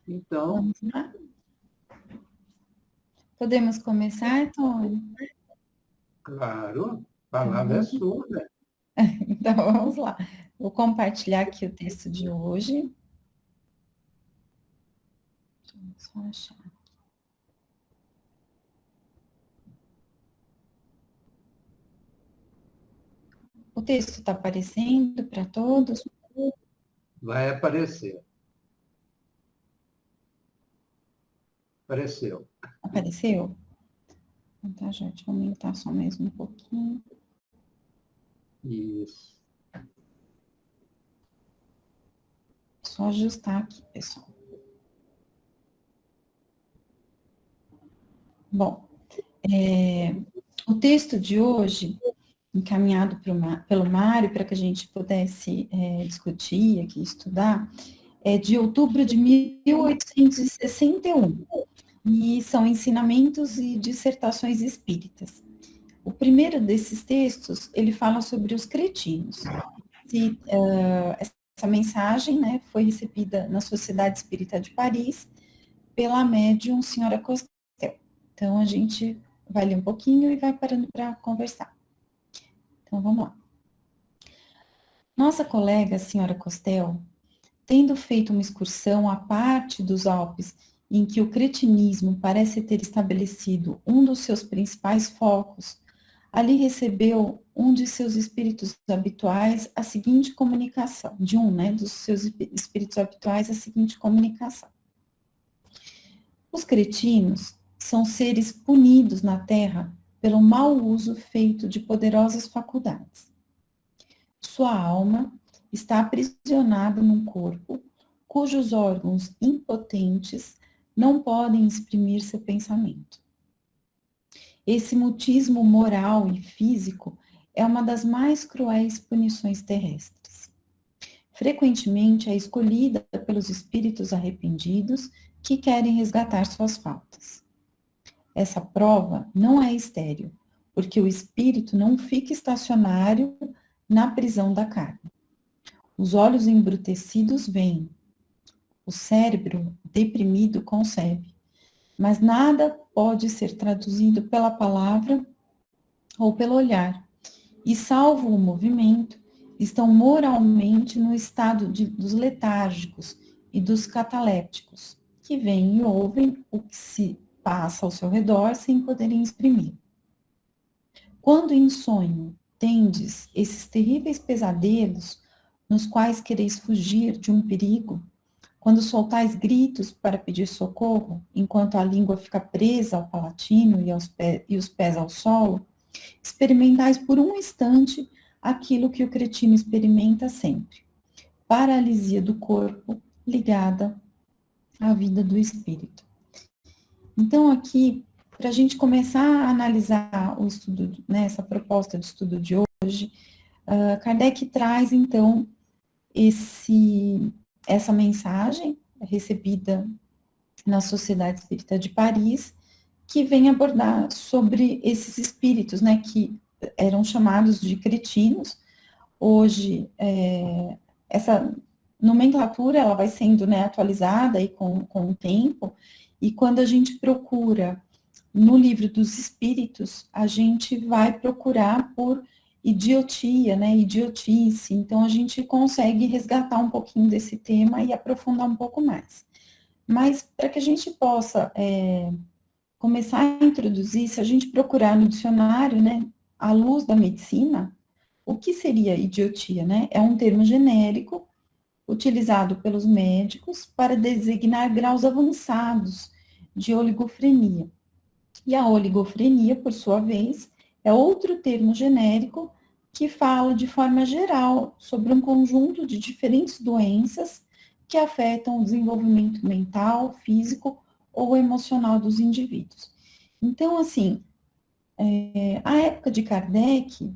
Então, Vamos lá? Podemos começar, Tony? claro, a palavra é sua, né? Então, vamos lá. Vou compartilhar aqui o texto de hoje. Deixa eu só achar. O texto está aparecendo para todos? Vai aparecer. Apareceu. Apareceu? Então, tá, gente, vou aumentar só mais um pouquinho. Isso. Só ajustar aqui, pessoal. Bom, o texto de hoje, encaminhado pelo Mário, para que a gente pudesse discutir aqui, estudar, é de outubro de 1861, e são ensinamentos e dissertações espíritas. O primeiro desses textos, ele fala sobre os cretinos. Essa mensagem, né, foi recebida na Sociedade Espírita de Paris pela médium Senhora Costel. Então, a gente vai ler um pouquinho e vai parando para conversar. Então, vamos lá. Nossa colega, a Senhora Costel, tendo feito uma excursão à parte dos Alpes, em que o cretinismo parece ter estabelecido um dos seus principais focos, ali recebeu um de seus espíritos habituais a seguinte comunicação, dos seus espíritos habituais a seguinte comunicação. Os cretinos são seres punidos na Terra pelo mau uso feito de poderosas faculdades. Sua alma está aprisionada num corpo cujos órgãos impotentes não podem exprimir seu pensamento. Esse mutismo moral e físico é uma das mais cruéis punições terrestres. Frequentemente é escolhida pelos espíritos arrependidos que querem resgatar suas faltas. Essa prova não é estéril, porque o espírito não fica estacionário na prisão da carne. Os olhos embrutecidos veem, o cérebro deprimido concebe, mas nada pode ser traduzido pela palavra ou pelo olhar, e salvo o movimento, estão moralmente no estado dos letárgicos e dos catalépticos, que veem e ouvem o que se passa ao seu redor sem poderem exprimir. Quando em sonho tendes esses terríveis pesadelos, nos quais quereis fugir de um perigo, quando soltais gritos para pedir socorro, enquanto a língua fica presa ao palatino e os pés ao solo, experimentais por um instante aquilo que o cretino experimenta sempre: paralisia do corpo ligada à vida do espírito. Então, aqui, para a gente começar a analisar o estudo, né, essa proposta de estudo de hoje, Kardec traz, então, essa mensagem recebida na Sociedade Espírita de Paris, que vem abordar sobre esses espíritos, né, que eram chamados de cretinos. Hoje, essa nomenclatura, ela vai sendo, né, atualizada aí com o tempo, e quando a gente procura no livro dos espíritos, a gente vai procurar por idiotia, né, idiotice, então a gente consegue resgatar um pouquinho desse tema e aprofundar um pouco mais. Mas para que a gente possa começar a introduzir, se a gente procurar no dicionário, né, à luz da medicina, o que seria idiotia, né? É um termo genérico utilizado pelos médicos para designar graus avançados de oligofrenia. E a oligofrenia, por sua vez, é outro termo genérico que fala de forma geral sobre um conjunto de diferentes doenças que afetam o desenvolvimento mental, físico ou emocional dos indivíduos. Então, assim, a época de Kardec,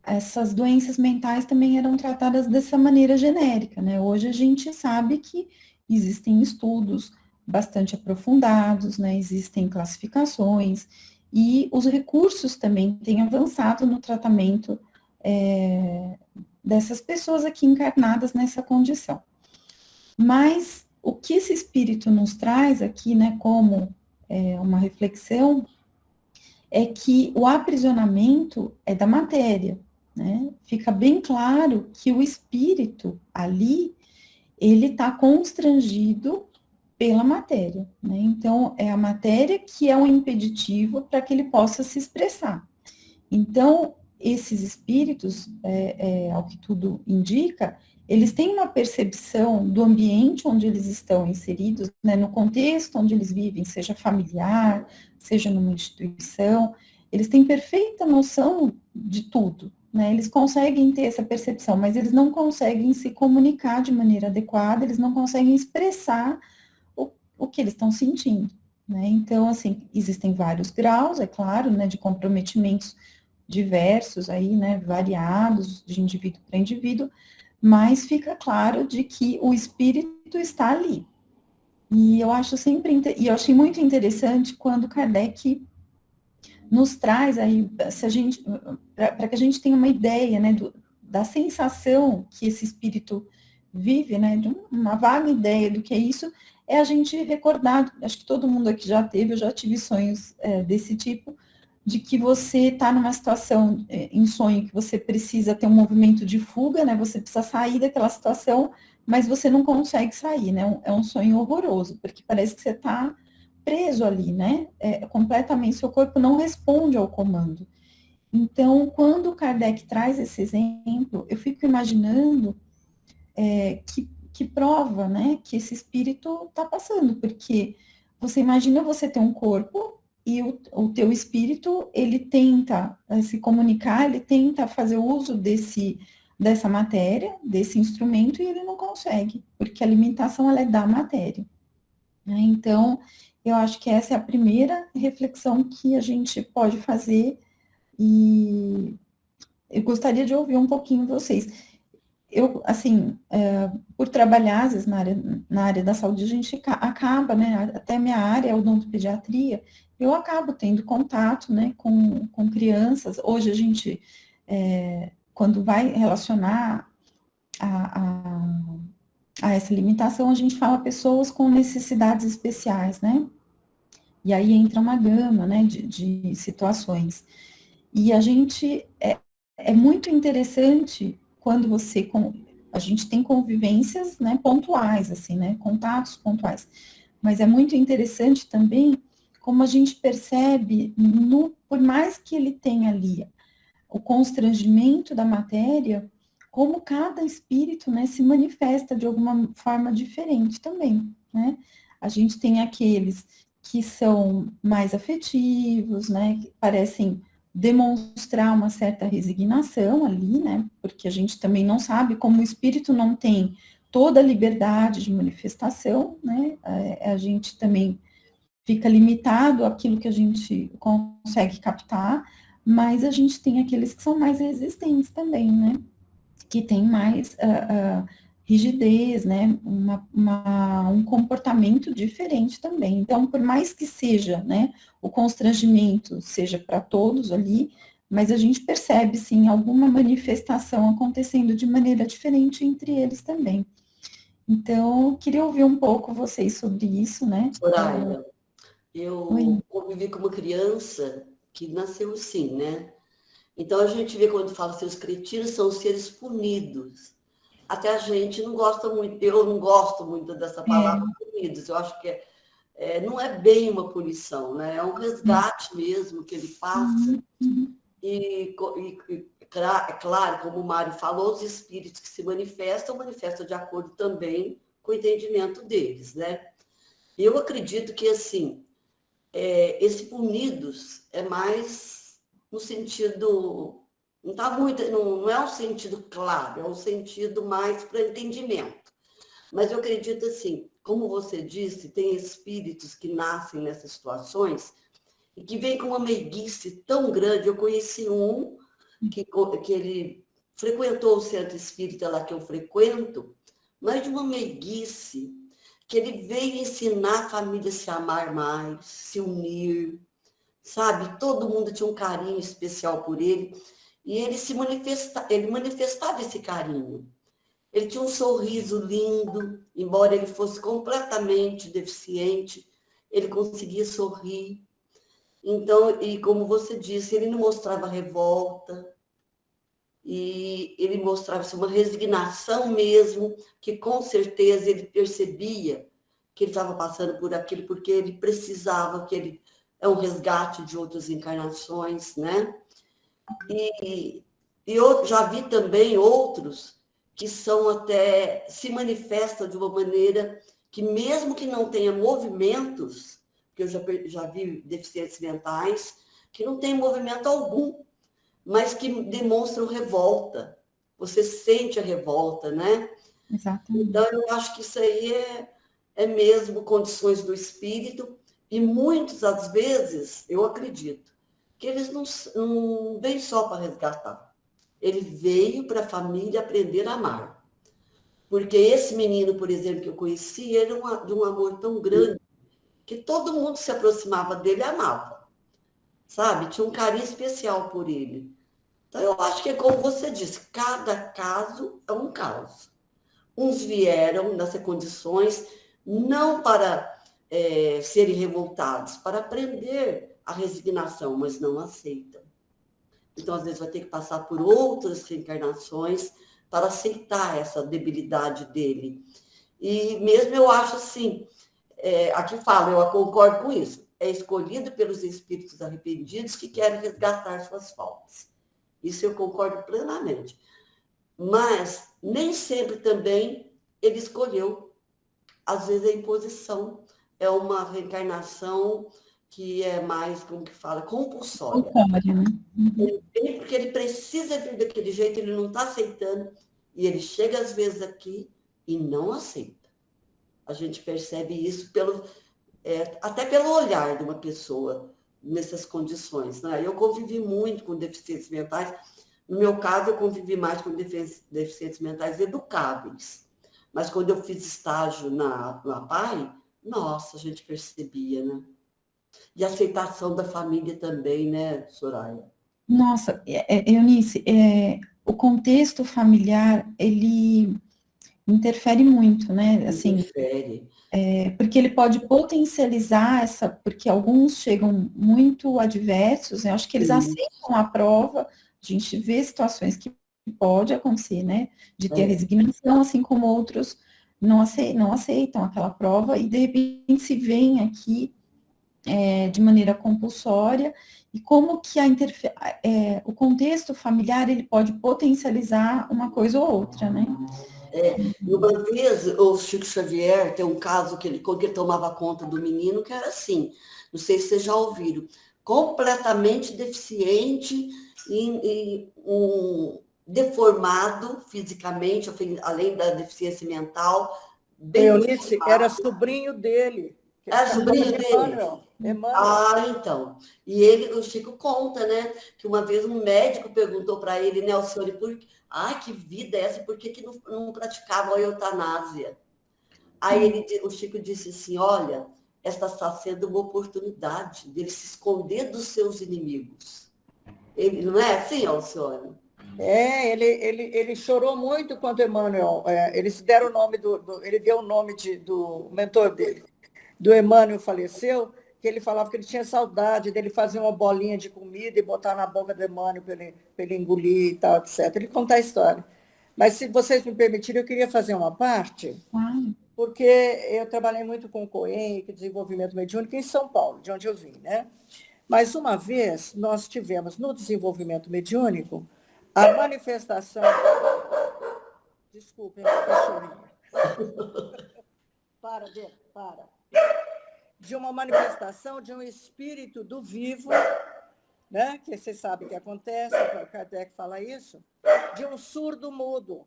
essas doenças mentais também eram tratadas dessa maneira genérica, né? Hoje a gente sabe que existem estudos bastante aprofundados, né? Existem classificações e os recursos também têm avançado no tratamento dessas pessoas aqui encarnadas nessa condição. Mas o que esse espírito nos traz aqui, né, como uma reflexão, é que o aprisionamento é da matéria, né? Fica bem claro que o espírito ali, ele está constrangido pela matéria, né? Então, é a matéria que é um impeditivo para que ele possa se expressar. Então, esses espíritos, ao que tudo indica, eles têm uma percepção do ambiente onde eles estão inseridos, né, no contexto onde eles vivem, seja familiar, seja numa instituição, eles têm perfeita noção de tudo, né? Eles conseguem ter essa percepção, mas eles não conseguem se comunicar de maneira adequada, eles não conseguem expressar o que eles estão sentindo, né? Então, assim, existem vários graus, é claro, né, de comprometimentos diversos aí, né, variados de indivíduo para indivíduo, mas fica claro de que o espírito está ali. E eu acho e eu achei muito interessante quando Kardec nos traz aí, se a gente, para que a gente tenha uma ideia, né, da sensação que esse espírito vive, né, de uma vaga ideia do que é isso, é a gente recordar, acho que todo mundo aqui já teve, eu já tive sonhos desse tipo, de que você está numa situação em sonho que você precisa ter um movimento de fuga, né? Você precisa sair daquela situação, mas você não consegue sair, né? É um sonho horroroso, porque parece que você está preso ali, né? Completamente, seu corpo não responde ao comando. Então, quando o Kardec traz esse exemplo, eu fico imaginando que prova, né, que esse espírito está passando, porque você imagina você ter um corpo e o teu espírito, ele tenta se comunicar, ele tenta fazer uso dessa matéria, desse instrumento, e ele não consegue, porque a limitação ela é da matéria, né? Então, eu acho que essa é a primeira reflexão que a gente pode fazer, e eu gostaria de ouvir um pouquinho vocês. Eu, assim, por trabalhar, às vezes, na área da saúde, a gente acaba, né, até minha área é odontopediatria, eu acabo tendo contato, né, com crianças. Hoje a gente, quando vai relacionar a, a, a essa limitação, a gente fala pessoas com necessidades especiais, né, e aí entra uma gama, né, de situações. E a gente, é muito interessante quando a gente tem convivências, né, pontuais, assim, né, contatos pontuais, mas é muito interessante também como a gente percebe, por mais que ele tenha ali o constrangimento da matéria, como cada espírito, né, se manifesta de alguma forma diferente também, né? A gente tem aqueles que são mais afetivos, né, que parecem demonstrar uma certa resignação ali, né, porque a gente também não sabe como o espírito não tem toda a liberdade de manifestação, né, a gente também fica limitado àquilo que a gente consegue captar, mas a gente tem aqueles que são mais resistentes também, né? Que tem mais rigidez, né? Um comportamento diferente também. Então, por mais que seja, né, o constrangimento seja para todos ali, mas a gente percebe, sim, alguma manifestação acontecendo de maneira diferente entre eles também. Então, queria ouvir um pouco vocês sobre isso, né? Soraya, Oi. eu convivi com uma criança que nasceu assim, né? Então a gente vê quando fala assim, os cretinos são seres punidos. Até a gente não gosta muito, eu não gosto muito dessa palavra punidos. Eu acho que não é bem uma punição, né? É um resgate mesmo que ele passa. E é claro, como o Mário falou, os espíritos que se manifestam de acordo também com o entendimento deles, né? Eu acredito que, assim, esse punidos é mais no sentido, não tá muito, não é um sentido claro, é um sentido mais para entendimento. Mas eu acredito assim, como você disse, tem espíritos que nascem nessas situações e que vêm com uma meiguice tão grande. Eu conheci um que ele frequentou o centro espírita lá que eu frequento, mas de uma meiguice que ele veio ensinar a família a se amar mais, se unir, sabe? Todo mundo tinha um carinho especial por ele e ele manifestava esse carinho. Ele tinha um sorriso lindo, embora ele fosse completamente deficiente, ele conseguia sorrir. Então, e como você disse, ele não mostrava revolta, e ele mostrava uma resignação mesmo, que com certeza ele percebia que ele estava passando por aquilo, porque ele precisava, que ele é um resgate de outras encarnações, né? E eu já vi também outros que são até, se manifestam de uma maneira que mesmo que não tenha movimentos, porque eu já vi deficientes mentais, que não tem movimento algum, mas que demonstram revolta. Você sente a revolta, né? Exatamente. Então, eu acho que isso aí é mesmo condições do espírito, e muitas das vezes, eu acredito, que eles não vêm só para resgatar. Ele veio para a família aprender a amar. Porque esse menino, por exemplo, que eu conheci, era de um amor tão grande que todo mundo se aproximava dele e amava. Sabe? Tinha um carinho especial por ele. Então, eu acho que é como você disse, cada caso é um caso. Uns vieram nessas condições não para serem revoltados, para aprender a resignação, mas não aceitam. Então, às vezes, vai ter que passar por outras reencarnações para aceitar essa debilidade dele. E mesmo eu acho assim, aqui fala, eu concordo com isso, é escolhido pelos espíritos arrependidos que querem resgatar suas faltas. Isso eu concordo plenamente. Mas nem sempre também ele escolheu. Às vezes a imposição é uma reencarnação que é mais, como que fala, compulsória. Compulsória, né? Ele vem porque ele precisa vir daquele jeito, ele não está aceitando, e ele chega às vezes aqui e não aceita. A gente percebe isso até pelo olhar de uma pessoa nessas condições. Né? Eu convivi muito com deficientes mentais. No meu caso, eu convivi mais com deficientes mentais educáveis. Mas quando eu fiz estágio na APAE, nossa, a gente percebia, né? E a aceitação da família também, né, Soraya? Nossa, Eunice, o contexto familiar, ele interfere muito, né? Assim, Interfere. porque ele pode potencializar porque alguns chegam muito adversos, né? Eu acho que eles aceitam a prova, a gente vê situações que pode acontecer, né? De ter resignação, assim como outros não aceitam aquela prova e de repente se veem aqui de maneira compulsória, e como que o contexto familiar ele pode potencializar uma coisa ou outra, né? E uma vez, o Chico Xavier tem um caso que ele tomava conta do menino, que era assim, não sei se vocês já ouviram, completamente deficiente e deformado fisicamente, além da deficiência mental, bem Eunice deformado. era sobrinho dele. É sobrinho dele? Emmanuel. Ah, então. E o Chico conta, né, que uma vez um médico perguntou para ele, né, Alcione, que vida é essa? Por que não praticavam a eutanásia? Aí o Chico disse assim, olha, esta está sendo uma oportunidade dele se esconder dos seus inimigos. Ele, não é assim, Alcione? Ele chorou muito quando Emmanuel, eles deram o nome ele deu o nome do mentor dele, do Emmanuel faleceu, que ele falava que ele tinha saudade dele fazer uma bolinha de comida e botar na boca do Emmanuel para ele engolir e tal, etc. Ele conta a história. Mas, se vocês me permitirem, eu queria fazer uma parte, porque eu trabalhei muito com o COEM, que é desenvolvimento mediúnico, em São Paulo, de onde eu vim, né? Mas, uma vez, nós tivemos, no desenvolvimento mediúnico, a manifestação... Desculpem, cachorrinho. Para. De uma manifestação de um espírito do vivo, né? Que vocês sabem que acontece, o Kardec fala isso, de um surdo mudo.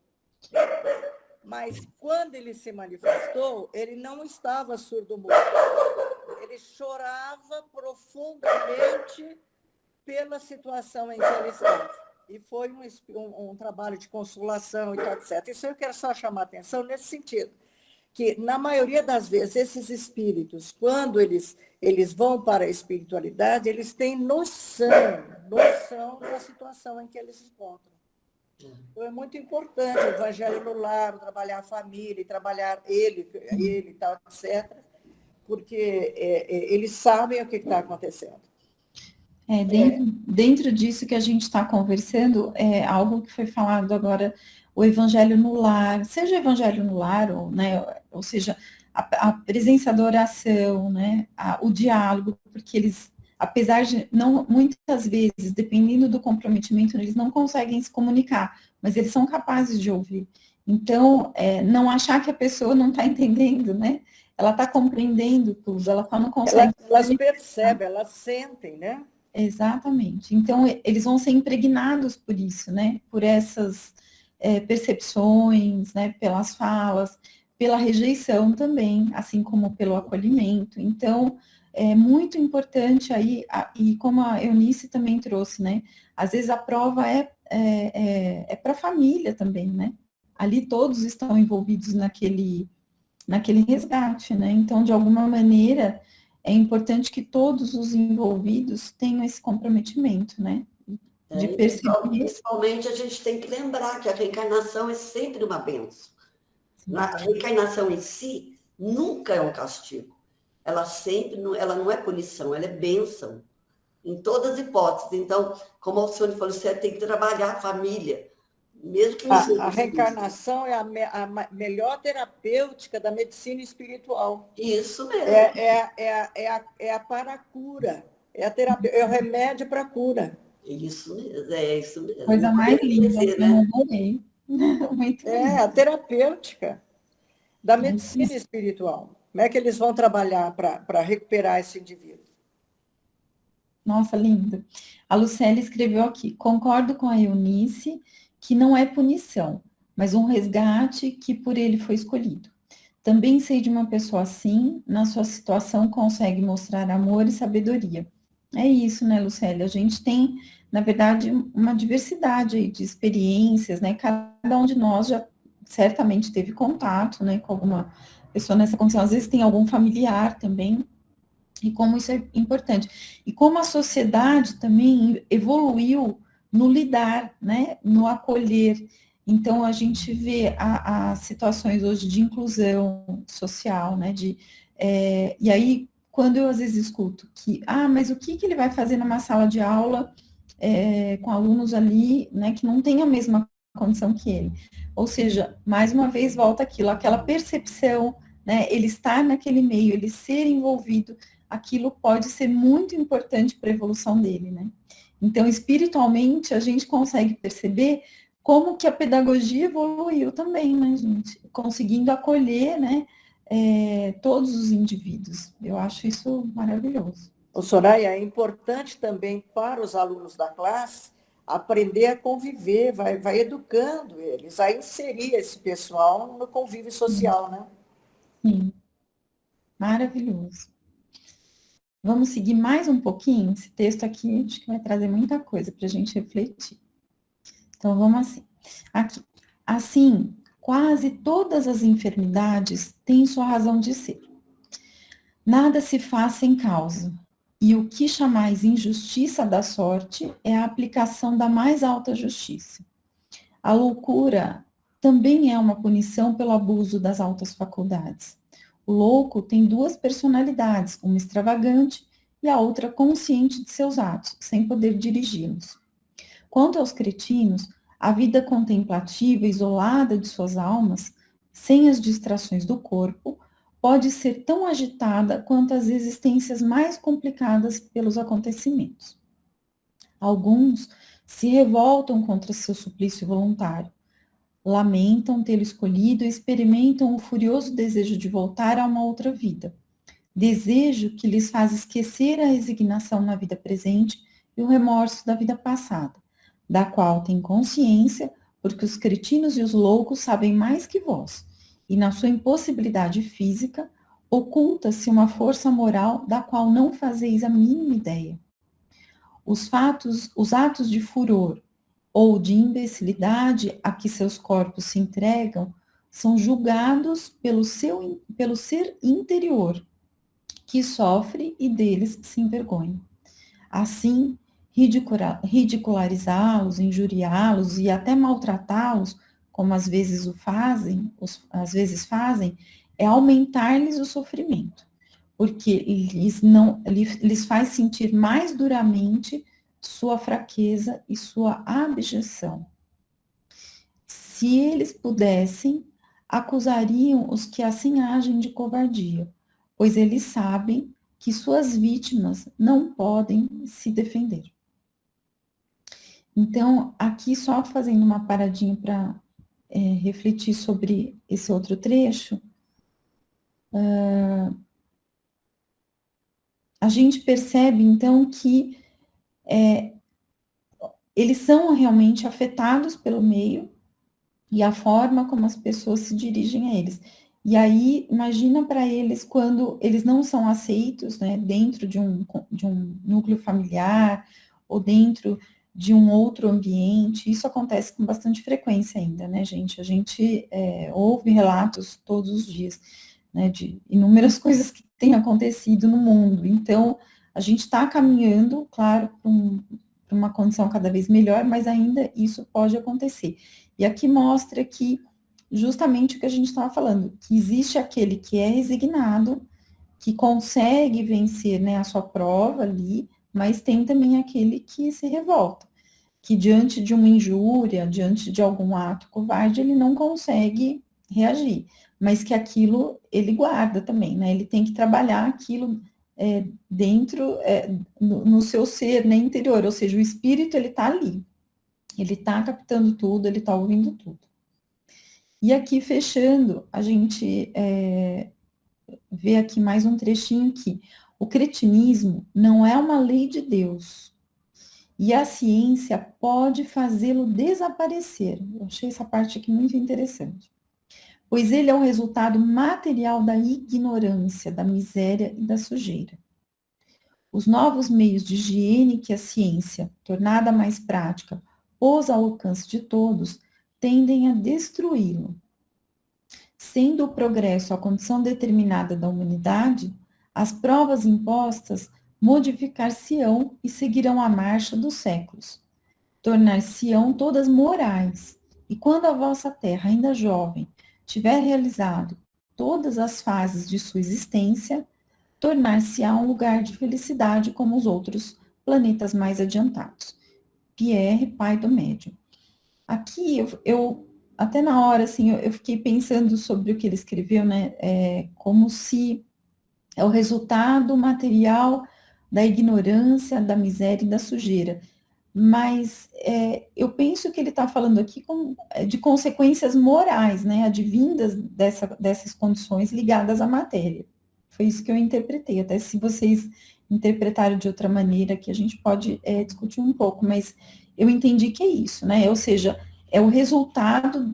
Mas, quando ele se manifestou, ele não estava surdo mudo. Ele chorava profundamente pela situação em que ele estava. E foi um trabalho de consolação e tal, etc. Isso eu quero só chamar a atenção nesse sentido, que, na maioria das vezes, esses espíritos, quando eles vão para a espiritualidade, eles têm noção da situação em que eles se encontram. Então, é muito importante o evangelho no lar, trabalhar a família, e trabalhar ele e tal, etc., porque eles sabem o que está acontecendo. Dentro disso que a gente está conversando, é algo que foi falado agora, o evangelho no lar, seja o evangelho no lar, ou seja, a presença da oração, né, o diálogo, porque eles, apesar de, não, muitas vezes, dependendo do comprometimento, eles não conseguem se comunicar, mas eles são capazes de ouvir. Então, não achar que a pessoa não está entendendo, né? Ela está compreendendo tudo, ela só não consegue. Elas percebem, elas sentem, né? Exatamente. Então, eles vão ser impregnados por isso, né? Por essas percepções, né? Pelas falas, pela rejeição também, assim como pelo acolhimento. Então, é muito importante aí, e como a Eunice também trouxe, né? Às vezes a prova é para a família também, né? Ali todos estão envolvidos naquele resgate, né? Então, de alguma maneira, é importante que todos os envolvidos tenham esse comprometimento, né? De perceber. Principalmente, a gente tem que lembrar que a reencarnação é sempre uma bênção. A reencarnação em si nunca é um castigo. Ela não é punição, ela é bênção. Em todas as hipóteses. Então, como o Alcione falou, você tem que trabalhar a família. Mesmo que a reencarnação é a melhor terapêutica da medicina espiritual. Isso mesmo. É a para-cura. É a terapia, é o remédio para a cura. Isso mesmo, é isso mesmo. Coisa mais linda, eu adorei. Muito a terapêutica da medicina espiritual. Como é que eles vão trabalhar para recuperar esse indivíduo? Nossa, lindo. A Lucélia escreveu aqui, concordo com a Eunice que não é punição, mas um resgate que por ele foi escolhido. Também sei de uma pessoa assim, na sua situação consegue mostrar amor e sabedoria. É isso, né, Lucélia? A gente tem, na verdade, uma diversidade aí de experiências, né? Cada um de nós já certamente teve contato, né, com alguma pessoa nessa condição. Às vezes tem algum familiar também, e como isso é importante. E como a sociedade também evoluiu no lidar, né, no acolher. Então, a gente vê as situações hoje de inclusão social, né, e aí, quando eu às vezes escuto que, mas o que ele vai fazer numa sala de aula com alunos ali, né, que não tem a mesma condição que ele? Ou seja, mais uma vez volta aquela percepção, né, ele estar naquele meio, ele ser envolvido, aquilo pode ser muito importante para a evolução dele, né? Então, espiritualmente, a gente consegue perceber como que a pedagogia evoluiu também, né, gente? Conseguindo acolher, né, todos os indivíduos. Eu acho isso maravilhoso. Soraya, é importante também para os alunos da classe aprender a conviver, vai educando eles, a inserir esse pessoal no convívio social, né? Sim, maravilhoso. Vamos seguir mais um pouquinho? Esse texto aqui acho que vai trazer muita coisa para a gente refletir. Então, vamos assim. Aqui. Assim, quase todas as enfermidades têm sua razão de ser. Nada se faz sem causa. E o que chamais injustiça da sorte é a aplicação da mais alta justiça. A loucura também é uma punição pelo abuso das altas faculdades. O louco tem duas personalidades, uma extravagante e a outra consciente de seus atos, sem poder dirigi-los. Quanto aos cretinos, a vida contemplativa, isolada de suas almas, sem as distrações do corpo, pode ser tão agitada quanto as existências mais complicadas pelos acontecimentos. Alguns se revoltam contra seu suplício voluntário, lamentam tê-lo escolhido e experimentam o furioso desejo de voltar a uma outra vida. Desejo que lhes faz esquecer a resignação na vida presente e o remorso da vida passada, da qual têm consciência, porque os cretinos e os loucos sabem mais que vós, e na sua impossibilidade física oculta-se uma força moral da qual não fazeis a mínima ideia. Os atos de furor ou de imbecilidade a que seus corpos se entregam são julgados pelo ser interior, que sofre e deles se envergonha. Assim, ridicularizá-los, injuriá-los e até maltratá-los, como às vezes às vezes fazem, é aumentar-lhes o sofrimento, porque lhes faz sentir mais duramente sua fraqueza e sua abjeção. Se eles pudessem, acusariam os que assim agem de covardia, pois eles sabem que suas vítimas não podem se defender. Então, aqui só fazendo uma paradinha para refletir sobre esse outro trecho, a gente percebe, então, que eles são realmente afetados pelo meio e a forma como as pessoas se dirigem a eles. E aí, imagina para eles quando eles não são aceitos, né, dentro de um núcleo familiar ou dentro de um outro ambiente. Isso acontece com bastante frequência ainda, né, gente? A gente ouve relatos todos os dias, né, de inúmeras coisas que têm acontecido no mundo. Então, a gente está caminhando, claro, para uma condição cada vez melhor, mas ainda isso pode acontecer. E aqui mostra que justamente o que a gente estava falando, que existe aquele que é resignado, que consegue vencer, né, a sua prova ali, mas tem também aquele que se revolta, que diante de uma injúria, diante de algum ato covarde, ele não consegue reagir, mas que aquilo ele guarda também, né, ele tem que trabalhar aquilo dentro, no seu ser, né, interior, ou seja, o espírito ele está ali, ele está captando tudo, ele está ouvindo tudo. E aqui, fechando, a gente vê aqui mais um trechinho que o cretinismo não é uma lei de Deus, e a ciência pode fazê-lo desaparecer. Eu achei essa parte aqui muito interessante. Pois ele é o resultado material da ignorância, da miséria e da sujeira. Os novos meios de higiene que a ciência, tornada mais prática, pôs ao alcance de todos, tendem a destruí-lo. Sendo o progresso a condição determinada da humanidade, as provas impostas modificar-se-ão e seguirão a marcha dos séculos. Tornar-se-ão todas morais, e quando a vossa terra, ainda jovem, tiver realizado todas as fases de sua existência, tornar-se-á um lugar de felicidade como os outros planetas mais adiantados. Pierre, pai do médium. Aqui, eu até na hora, assim, eu fiquei pensando sobre o que ele escreveu, né, como se é o resultado material da ignorância, da miséria e da sujeira. Mas eu penso que ele está falando aqui de consequências morais, né, advindas dessas condições ligadas à matéria. Foi isso que eu interpretei, até se vocês interpretaram de outra maneira, que a gente pode discutir um pouco, mas eu entendi que é isso, né, ou seja, é o resultado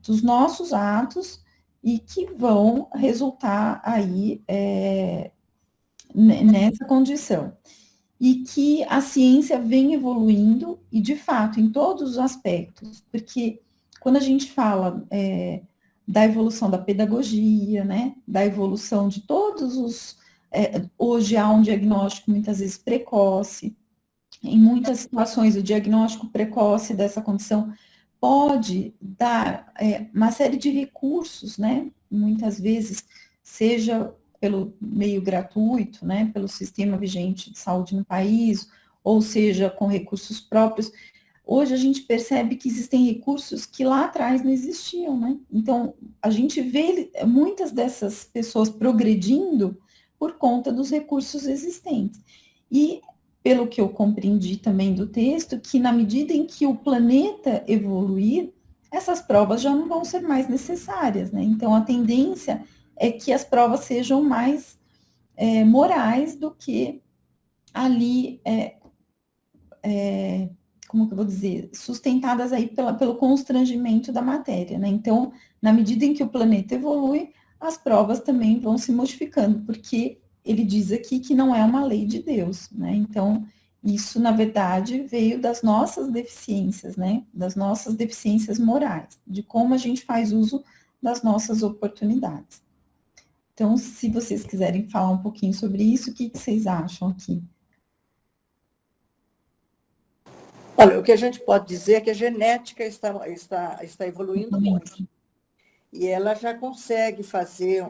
dos nossos atos e que vão resultar aí nessa condição. E que a ciência vem evoluindo, e de fato, em todos os aspectos, porque quando a gente fala da evolução da pedagogia, né, da evolução de todos os... hoje há um diagnóstico muitas vezes precoce, em muitas situações o diagnóstico precoce dessa condição pode dar uma série de recursos, né, muitas vezes, seja pelo meio gratuito, né, pelo sistema vigente de saúde no país, ou seja, com recursos próprios. Hoje a gente percebe que existem recursos que lá atrás não existiam, né? Então, a gente vê muitas dessas pessoas progredindo por conta dos recursos existentes. E, pelo que eu compreendi também do texto, que na medida em que o planeta evoluir, essas provas já não vão ser mais necessárias, né? Então, a tendência é que as provas sejam mais morais do que ali, como que eu vou dizer, sustentadas aí pelo constrangimento da matéria, né? Então, na medida em que o planeta evolui, as provas também vão se modificando, porque ele diz aqui que não é uma lei de Deus, né? Então, isso, na verdade, veio das nossas deficiências, né? Das nossas deficiências morais, de como a gente faz uso das nossas oportunidades. Então, se vocês quiserem falar um pouquinho sobre isso, o que vocês acham aqui? Olha, o que a gente pode dizer é que a genética está evoluindo muito. E ela já consegue fazer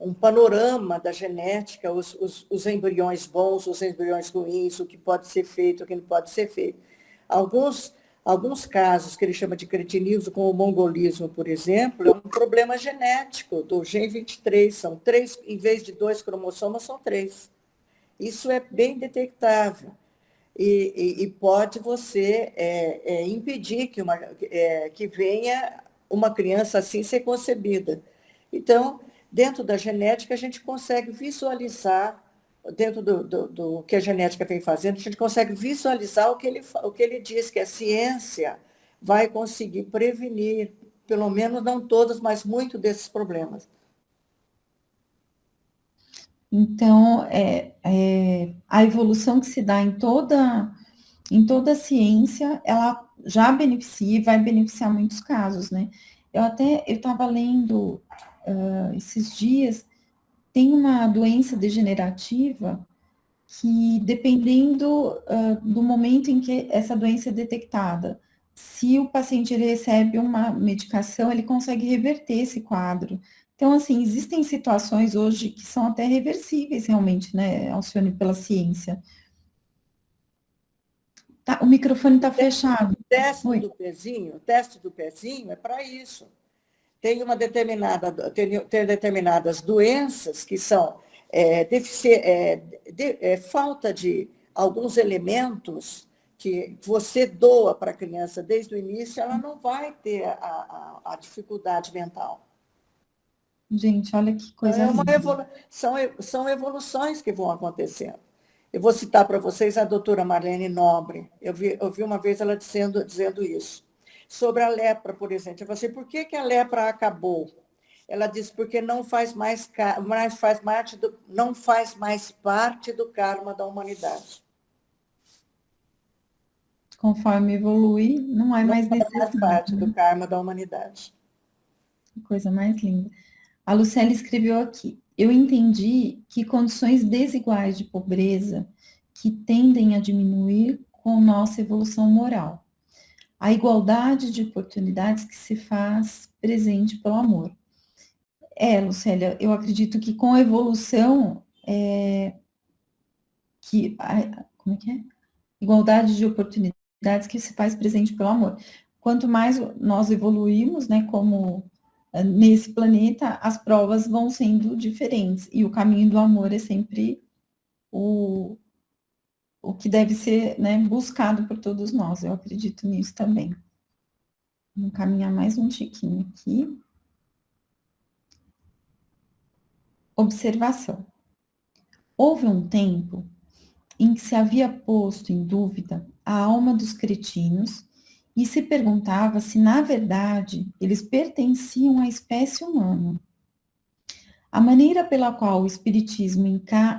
um panorama da genética, os embriões bons, os embriões ruins, o que pode ser feito, o que não pode ser feito. Alguns casos que ele chama de cretinismo, como o mongolismo, por exemplo, é um problema genético do gen 23. São 3, em vez de 2 cromossomas, são 3. Isso é bem detectável. E pode você impedir que venha uma criança assim ser concebida. Então, dentro da genética, a gente consegue visualizar, dentro do que a genética vem fazendo, a gente consegue visualizar o que ele diz, que a ciência vai conseguir prevenir, pelo menos não todos, mas muito desses problemas. Então, a evolução que se dá em toda a ciência, ela já beneficia e vai beneficiar muitos casos, né? Eu estava lendo esses dias, tem uma doença degenerativa que, dependendo do momento em que essa doença é detectada, se o paciente ele recebe uma medicação, ele consegue reverter esse quadro. Então, assim, existem situações hoje que são até reversíveis, realmente, né, Alcione, pela ciência. Tá, o microfone está fechado. O teste do pezinho é para isso. Tem determinadas doenças que são falta de alguns elementos que você doa para a criança desde o início, ela não vai ter a dificuldade mental. Gente, olha que coisa linda. São evoluções que vão acontecendo. Eu vou citar para vocês a doutora Marlene Nobre. Eu vi uma vez ela dizendo isso. Sobre a lepra, por exemplo. Eu falei assim, por que a lepra acabou? Ela disse, porque não faz mais parte do karma da humanidade. Conforme evolui, não é mais necessário. Não faz parte do karma da humanidade. Que coisa mais linda. A Lucélia escreveu aqui, eu entendi que condições desiguais de pobreza que tendem a diminuir com nossa evolução moral. A igualdade de oportunidades que se faz presente pelo amor. Lucélia, eu acredito que com a evolução, como é que é? Igualdade de oportunidades que se faz presente pelo amor. Quanto mais nós evoluímos, né, como nesse planeta, as provas vão sendo diferentes, e o caminho do amor é sempre o que deve ser, né, buscado por todos nós. Eu acredito nisso também. Vamos caminhar mais um tiquinho aqui. Observação. Houve um tempo em que se havia posto em dúvida a alma dos cretinos e se perguntava se, na verdade, eles pertenciam à espécie humana. A maneira pela qual o Espiritismo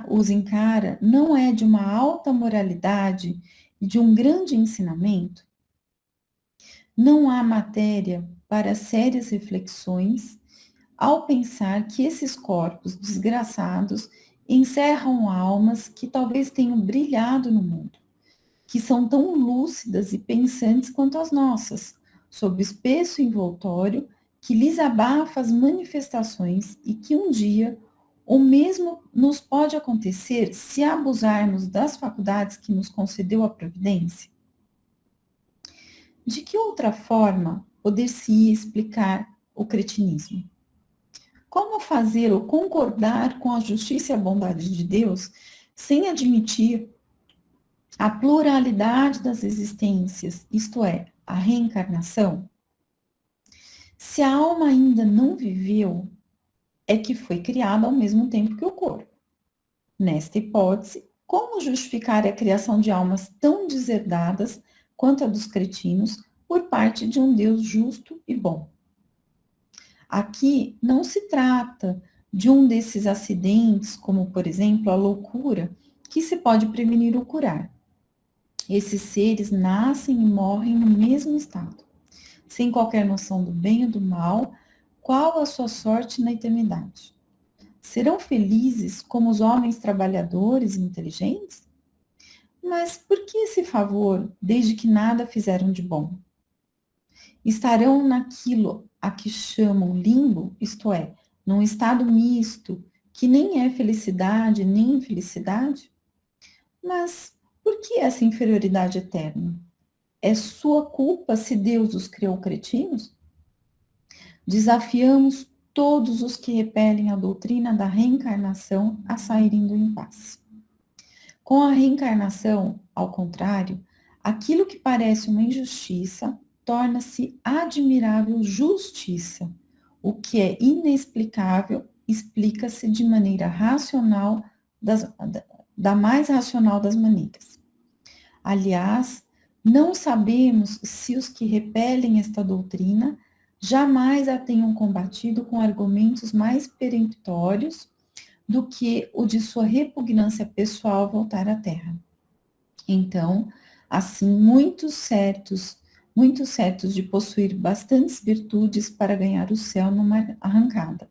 os encara não é de uma alta moralidade e de um grande ensinamento? Não há matéria para sérias reflexões ao pensar que esses corpos desgraçados encerram almas que talvez tenham brilhado no mundo, que são tão lúcidas e pensantes quanto as nossas, sob espesso envoltório que lhes abafa as manifestações e que um dia o mesmo nos pode acontecer se abusarmos das faculdades que nos concedeu a providência? De que outra forma poder-se explicar o cretinismo? Como fazê-lo concordar com a justiça e a bondade de Deus sem admitir a pluralidade das existências, isto é, a reencarnação? Se a alma ainda não viveu, é que foi criada ao mesmo tempo que o corpo. Nesta hipótese, como justificar a criação de almas tão deserdadas quanto a dos cretinos por parte de um Deus justo e bom? Aqui não se trata de um desses acidentes, como, por exemplo, a loucura, que se pode prevenir ou curar. Esses seres nascem e morrem no mesmo estado, sem qualquer noção do bem ou do mal, qual a sua sorte na eternidade. Serão felizes como os homens trabalhadores e inteligentes? Mas por que esse favor, desde que nada fizeram de bom? Estarão naquilo a que chamam limbo, isto é, num estado misto, que nem é felicidade nem infelicidade? Mas por que essa inferioridade eterna? É sua culpa se Deus os criou cretinos? Desafiamos todos os que repelem a doutrina da reencarnação a saírem do impasse. Com a reencarnação, ao contrário, aquilo que parece uma injustiça torna-se admirável justiça. O que é inexplicável explica-se de maneira racional, da mais racional das maneiras. Aliás, não sabemos se os que repelem esta doutrina jamais a tenham combatido com argumentos mais peremptórios do que o de sua repugnância pessoal voltar à Terra. Então, assim, muito certos de possuir bastantes virtudes para ganhar o céu numa arrancada.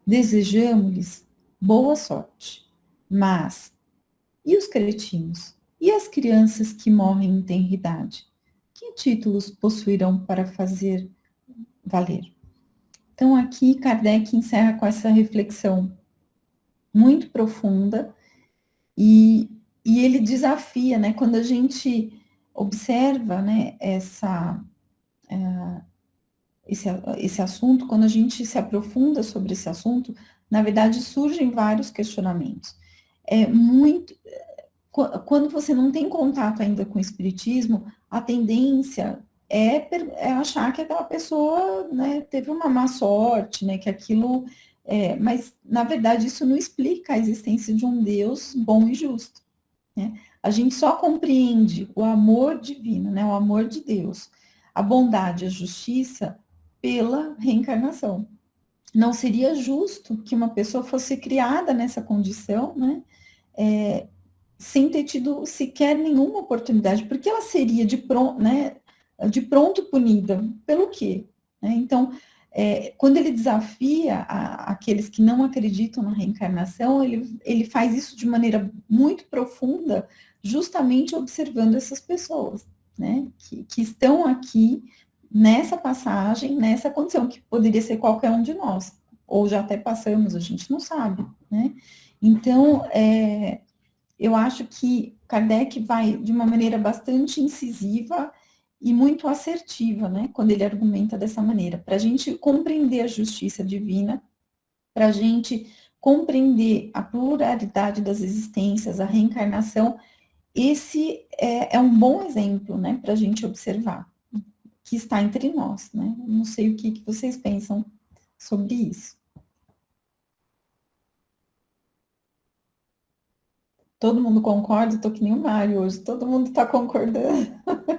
Desejamos-lhes boa sorte, mas e os cretinos? E as crianças que morrem em tenridade? Que títulos possuirão para fazer valer? Então, aqui Kardec encerra com essa reflexão muito profunda e ele desafia, né, quando a gente observa, né, esse assunto, quando a gente se aprofunda sobre esse assunto, na verdade surgem vários questionamentos. Quando você não tem contato ainda com o espiritismo, a tendência é achar que aquela pessoa, né, teve uma má sorte, né, que aquilo... mas, na verdade, isso não explica a existência de um Deus bom e justo, né? A gente só compreende o amor divino, né, o amor de Deus, a bondade, a justiça, pela reencarnação. Não seria justo que uma pessoa fosse criada nessa condição, né, sem ter tido sequer nenhuma oportunidade, porque ela seria de pronto punida. Pelo quê? Então, quando ele desafia aqueles que não acreditam na reencarnação, ele faz isso de maneira muito profunda, justamente observando essas pessoas, né, que estão aqui nessa passagem, nessa condição, que poderia ser qualquer um de nós, ou já até passamos, a gente não sabe, né? Então, eu acho que Kardec vai de uma maneira bastante incisiva e muito assertiva, né, quando ele argumenta dessa maneira, para a gente compreender a justiça divina, para a gente compreender a pluralidade das existências, a reencarnação. Esse é um bom exemplo, né, para a gente observar, que está entre nós, né? Não sei o que vocês pensam sobre isso. Todo mundo concorda? Estou que nem o Mário hoje, todo mundo está concordando.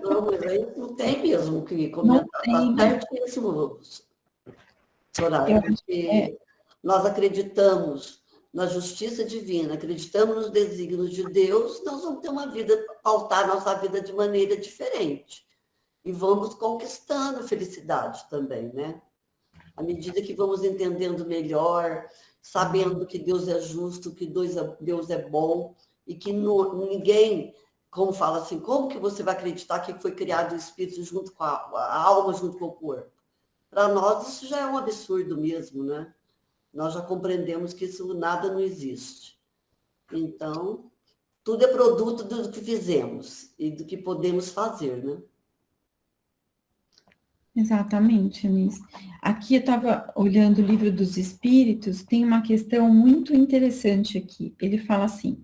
Não, mas aí não tem mesmo o que comentar. Está certíssimo, Soraya, porque nós acreditamos na justiça divina, acreditamos nos desígnios de Deus, nós vamos ter uma vida, pautar nossa vida de maneira diferente. E vamos conquistando a felicidade também, né? À medida que vamos entendendo melhor, sabendo que Deus é justo, que Deus é bom, e que ninguém, como fala assim, como que você vai acreditar que foi criado o espírito junto com a alma, junto com o corpo? Para nós isso já é um absurdo mesmo, né? Nós já compreendemos que isso nada não existe. Então, tudo é produto do que fizemos e do que podemos fazer, né? Exatamente, Anis. Aqui eu estava olhando o Livro dos Espíritos, tem uma questão muito interessante aqui. Ele fala assim,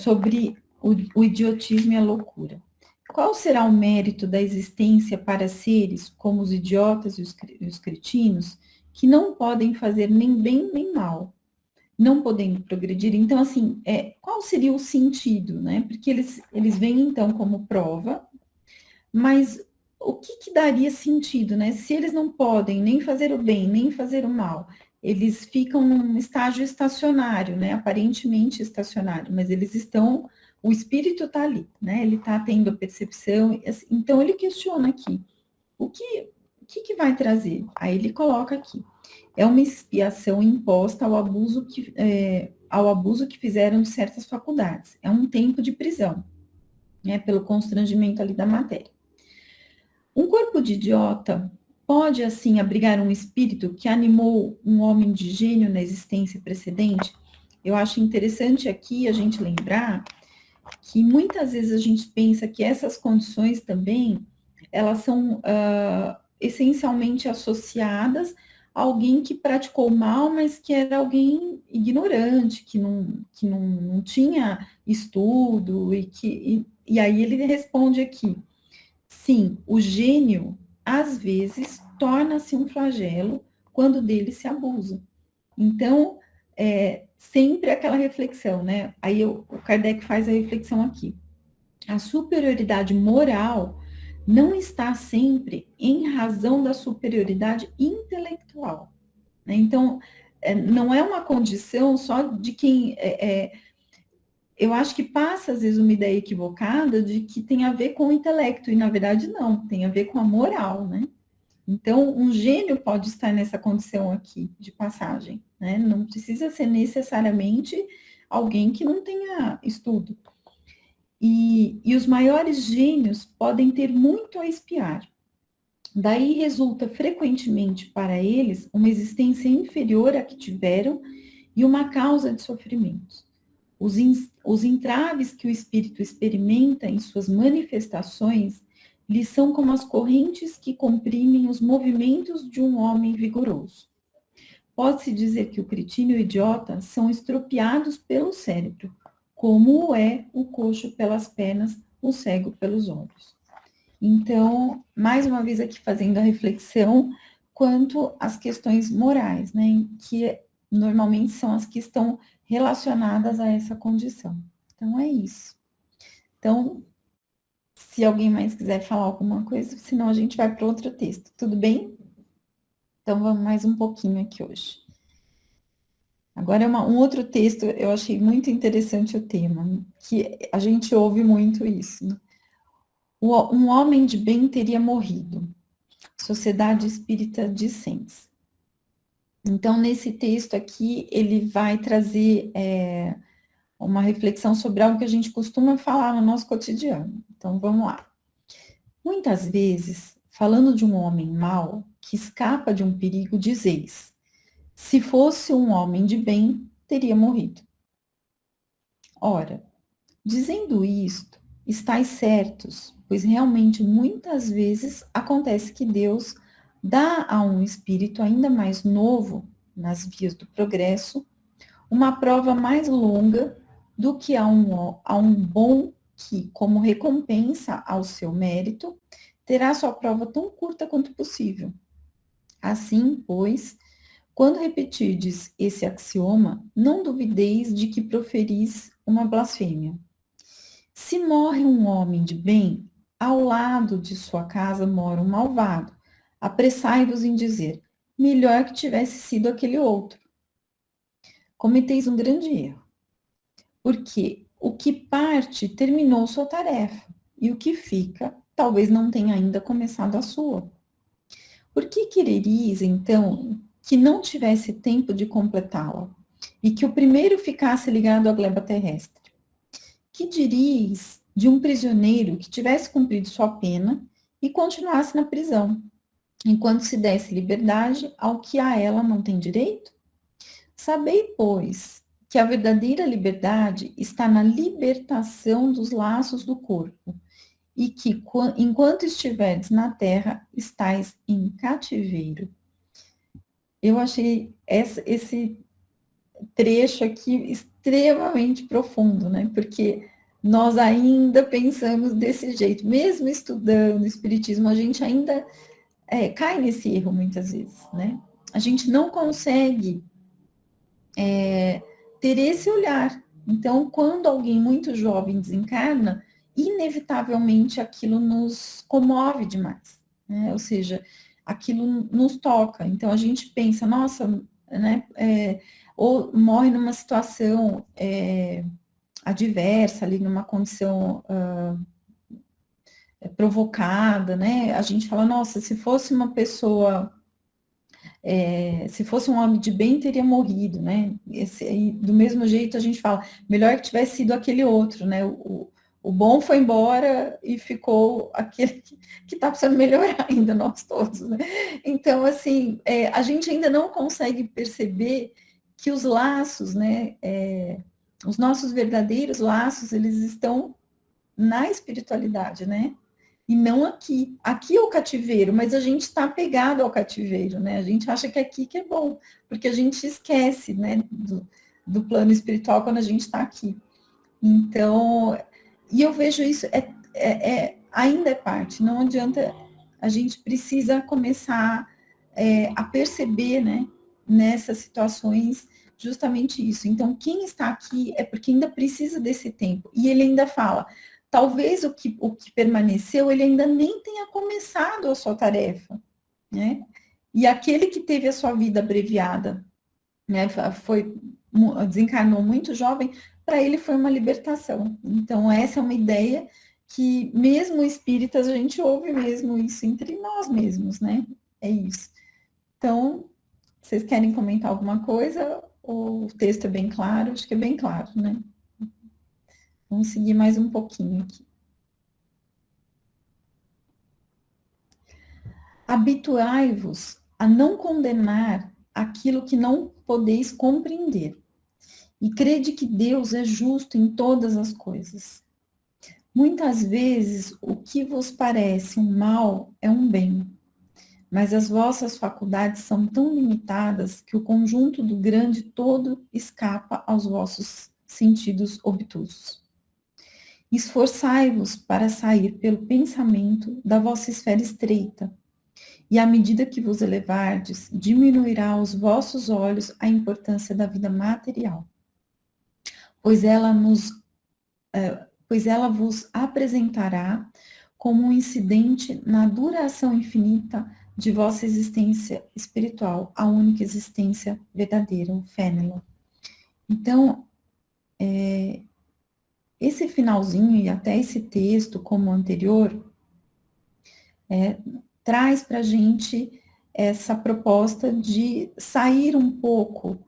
sobre o idiotismo e a loucura. Qual será o mérito da existência para seres como os idiotas e os cretinos, que não podem fazer nem bem nem mal, não podendo progredir? Então, assim, qual seria o sentido, né? Porque eles vêm, então, como prova, mas o que daria sentido, né? Se eles não podem nem fazer o bem, nem fazer o mal, eles ficam num estágio estacionário, né? Aparentemente estacionário, mas eles estão, o espírito está ali, né? Ele está tendo a percepção, então ele questiona aqui, o que vai trazer? Aí ele coloca aqui, é uma expiação imposta ao abuso ao abuso que fizeram de certas faculdades. É um tempo de prisão, né, pelo constrangimento ali da matéria. Um corpo de idiota pode, assim, abrigar um espírito que animou um homem de gênio na existência precedente? Eu acho interessante aqui a gente lembrar que muitas vezes a gente pensa que essas condições também, elas são essencialmente associadas a alguém que praticou mal, mas que era alguém ignorante, que não tinha estudo, e aí ele responde aqui, sim, o gênio, às vezes, torna-se um flagelo quando dele se abusa. Então, sempre aquela reflexão, né? Aí o Kardec faz a reflexão aqui. A superioridade moral não está sempre em razão da superioridade intelectual, né? Então, não é uma condição só de quem... eu acho que passa, às vezes, uma ideia equivocada de que tem a ver com o intelecto, e, na verdade, não. Tem a ver com a moral, né? Então, um gênio pode estar nessa condição aqui de passagem, né? Não precisa ser necessariamente alguém que não tenha estudo. E os maiores gênios podem ter muito a espiar. Daí resulta frequentemente para eles uma existência inferior à que tiveram e uma causa de sofrimentos. Os entraves que o espírito experimenta em suas manifestações lhes são como as correntes que comprimem os movimentos de um homem vigoroso. Pode-se dizer que o cretino e o idiota são estropiados pelo cérebro, como o é o coxo pelas pernas, o cego pelos olhos. Então, mais uma vez aqui fazendo a reflexão quanto às questões morais, né, que normalmente são as que estão relacionadas a essa condição. Então, é isso. Então, se alguém mais quiser falar alguma coisa, senão a gente vai para outro texto, tudo bem? Então, vamos mais um pouquinho aqui hoje. Agora, um outro texto, eu achei muito interessante o tema, que a gente ouve muito isso, né? Um homem de bem teria morrido. Sociedade Espírita de Sens. Então, nesse texto aqui, ele vai trazer uma reflexão sobre algo que a gente costuma falar no nosso cotidiano. Então, vamos lá. Muitas vezes, falando de um homem mau que escapa de um perigo, dizeis: se fosse um homem de bem, teria morrido. Ora, dizendo isto, estáis certos, pois realmente muitas vezes acontece que Deus dá a um espírito ainda mais novo, nas vias do progresso, uma prova mais longa do que a um bom que, como recompensa ao seu mérito, terá sua prova tão curta quanto possível. Assim, pois, quando repetirdes esse axioma, não duvideis de que proferis uma blasfêmia. Se morre um homem de bem, ao lado de sua casa mora um malvado. Apressai-vos em dizer: melhor que tivesse sido aquele outro. Cometeis um grande erro, porque o que parte terminou sua tarefa, e o que fica talvez não tenha ainda começado a sua. Por que quereris, então, que não tivesse tempo de completá-la, e que o primeiro ficasse ligado à gleba terrestre? Que diríeis de um prisioneiro que tivesse cumprido sua pena e continuasse na prisão, enquanto se desse liberdade ao que a ela não tem direito? Sabei, pois, que a verdadeira liberdade está na libertação dos laços do corpo, e que, enquanto estiverdes na terra, estáis em cativeiro. Eu achei esse trecho aqui extremamente profundo, né? Porque nós ainda pensamos desse jeito, mesmo estudando Espiritismo, a gente ainda cai nesse erro muitas vezes, né? A gente não consegue ter esse olhar. Então, quando alguém muito jovem desencarna, inevitavelmente aquilo nos comove demais, né? Ou seja, aquilo nos toca. Então, a gente pensa, nossa, né? Ou morre numa situação adversa, ali numa condição provocada, né? A gente fala, nossa, se fosse uma pessoa Se fosse um homem de bem, teria morrido, né? Do mesmo jeito a gente fala, melhor que tivesse sido aquele outro, né? O bom foi embora e ficou aquele que está precisando melhorar ainda, nós todos, né? Então, assim, a gente ainda não consegue perceber que os laços, né? Os nossos verdadeiros laços, eles estão na espiritualidade, né? E não aqui. Aqui é o cativeiro, mas a gente está apegado ao cativeiro, né? A gente acha que aqui que é bom, porque a gente esquece, né, do plano espiritual quando a gente está aqui. Então, e eu vejo isso, ainda é parte, não adianta, a gente precisa começar a perceber, né, nessas situações, justamente isso. Então, quem está aqui é porque ainda precisa desse tempo. E ele ainda fala, talvez o que permaneceu, ele ainda nem tenha começado a sua tarefa, né? E aquele que teve a sua vida abreviada, né, desencarnou muito jovem, para ele foi uma libertação. Então, essa é uma ideia que, mesmo espíritas, a gente ouve mesmo isso entre nós mesmos, né? É isso. Então, vocês querem comentar alguma coisa? O texto é bem claro? Acho que é bem claro, né? Vamos seguir mais um pouquinho aqui. Habituai-vos a não condenar aquilo que não podeis compreender, e crede que Deus é justo em todas as coisas. Muitas vezes, o que vos parece um mal é um bem, mas as vossas faculdades são tão limitadas que o conjunto do grande todo escapa aos vossos sentidos obtusos. Esforçai-vos para sair pelo pensamento da vossa esfera estreita, e à medida que vos elevardes, diminuirá aos vossos olhos a importância da vida material, pois ela vos apresentará como um incidente na duração infinita de vossa existência espiritual, a única existência verdadeira, o Fénelon. Então, esse finalzinho e até esse texto, como o anterior, traz para a gente essa proposta de sair um pouco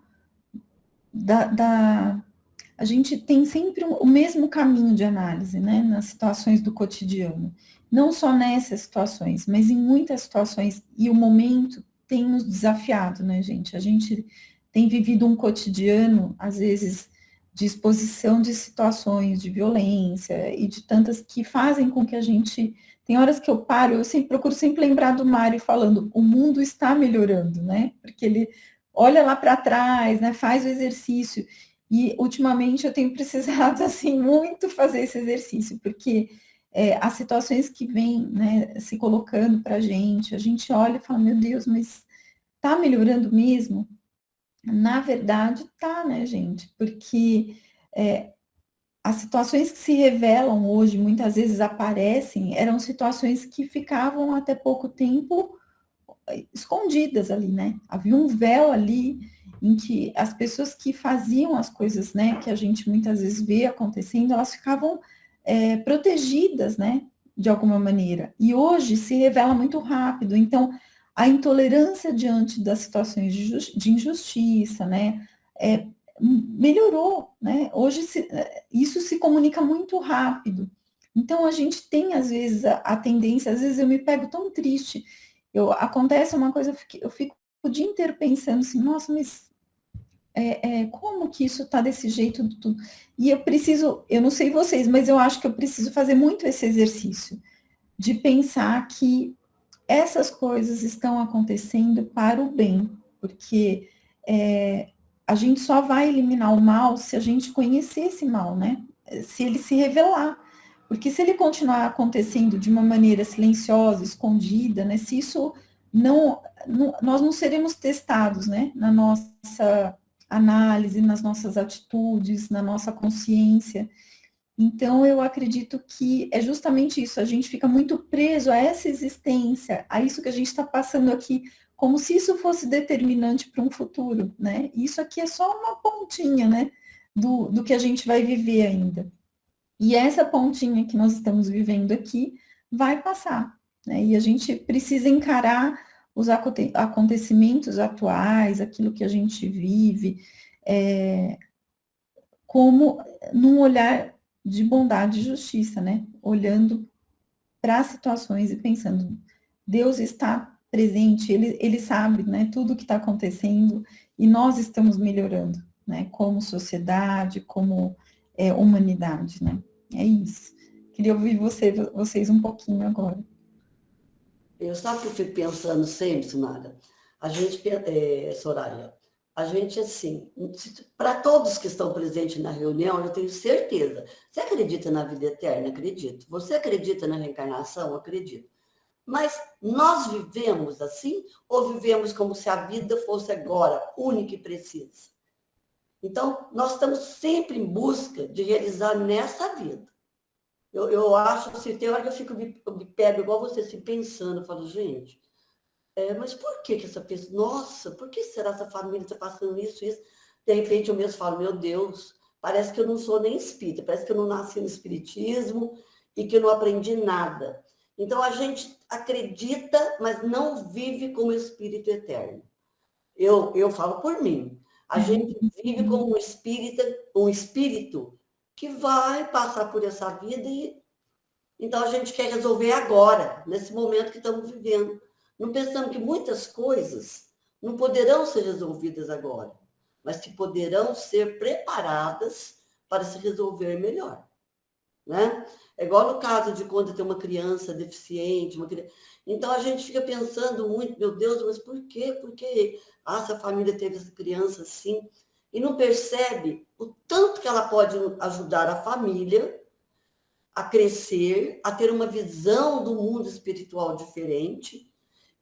a gente tem sempre o mesmo caminho de análise, né, nas situações do cotidiano. Não só nessas situações, mas em muitas situações, e o momento tem nos desafiado, né, gente? A gente tem vivido um cotidiano, às vezes, de exposição de situações de violência e de tantas que fazem com que a gente... Tem horas que eu paro, eu procuro sempre lembrar do Mário falando, o mundo está melhorando, né? Porque ele olha lá para trás, né, faz o exercício. E, ultimamente, eu tenho precisado, assim, muito fazer esse exercício, porque as situações que vêm, né, se colocando para a gente olha e fala, meu Deus, mas está melhorando mesmo? Na verdade, tá, né, gente? Porque as situações que se revelam hoje, muitas vezes aparecem, eram situações que ficavam até pouco tempo escondidas ali, né? Havia um véu ali em que as pessoas que faziam as coisas, né, que a gente muitas vezes vê acontecendo, elas ficavam protegidas, né, de alguma maneira. E hoje se revela muito rápido. Então, a intolerância diante das situações de injustiça, né, melhorou, né? Hoje isso se comunica muito rápido. Então, a gente tem, às vezes, a tendência, às vezes eu me pego tão triste, acontece uma coisa, eu fico o dia inteiro pensando assim, nossa, mas como que isso está desse jeito? Tudo? E eu não sei vocês, mas eu acho que eu preciso fazer muito esse exercício, de pensar que essas coisas estão acontecendo para o bem, porque a gente só vai eliminar o mal se a gente conhecer esse mal, né? Se ele se revelar. Porque se ele continuar acontecendo de uma maneira silenciosa, escondida, né? Se isso nós não seremos testados, né? Na nossa análise, nas nossas atitudes, na nossa consciência. Então, eu acredito que é justamente isso, a gente fica muito preso a essa existência, a isso que a gente está passando aqui, como se isso fosse determinante para um futuro, né? Isso aqui é só uma pontinha, né, do que a gente vai viver ainda. E essa pontinha que nós estamos vivendo aqui vai passar, né? E a gente precisa encarar os acontecimentos atuais, aquilo que a gente vive, como num olhar de bondade e justiça, né? Olhando para as situações e pensando, Deus está presente, ele sabe, né, tudo o que está acontecendo e nós estamos melhorando, né, como sociedade, como humanidade, né? É isso. Queria ouvir vocês um pouquinho agora. Eu sabe que eu fico pensando sempre, Sunara? A gente, Soraya, a gente assim, para todos que estão presentes na reunião, eu tenho certeza. Você acredita na vida eterna? Acredito. Você acredita na reencarnação? Acredito. Mas nós vivemos assim ou vivemos como se a vida fosse agora, única e precisa? Então, nós estamos sempre em busca de realizar nessa vida. Eu acho assim, tem hora que eu me pego igual você, assim, pensando, eu falo, gente, mas por que essa pessoa, nossa, por que será essa família está passando isso? De repente eu mesmo falo, meu Deus, parece que eu não sou nem espírita, parece que eu não nasci no espiritismo e que eu não aprendi nada. Então a gente acredita, mas não vive como espírito eterno. Eu falo por mim. A gente vive como um espírito que vai passar por essa vida e então a gente quer resolver agora, nesse momento que estamos vivendo. Não pensamos que muitas coisas não poderão ser resolvidas agora, mas que poderão ser preparadas para se resolver melhor, né? É igual no caso de quando tem uma criança deficiente, então a gente fica pensando muito, meu Deus, mas por quê? Por que essa família teve essa criança assim? E não percebe o tanto que ela pode ajudar a família a crescer, a ter uma visão do mundo espiritual diferente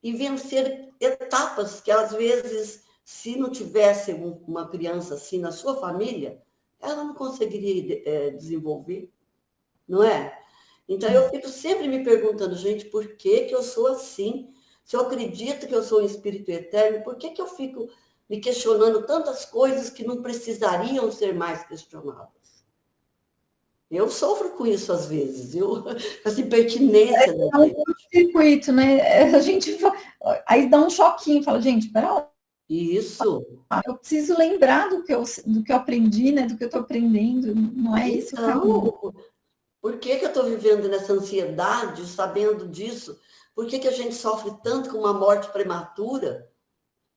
e vencer etapas que, às vezes, se não tivesse uma criança assim na sua família, ela não conseguiria desenvolver, não é? Então, eu fico sempre me perguntando, gente, por que eu sou assim? Se eu acredito que eu sou um espírito eterno, por que eu fico me questionando tantas coisas que não precisariam ser mais questionadas? Eu sofro com isso às vezes, essa impertinência da gente. Circuito, né? A gente aí dá um choquinho, fala, gente, pera, Isso. eu preciso lembrar do que eu aprendi, né? Do que eu estou aprendendo, não é esse o caminho. Então, por que eu estou vivendo nessa ansiedade, sabendo disso? Por que a gente sofre tanto com uma morte prematura?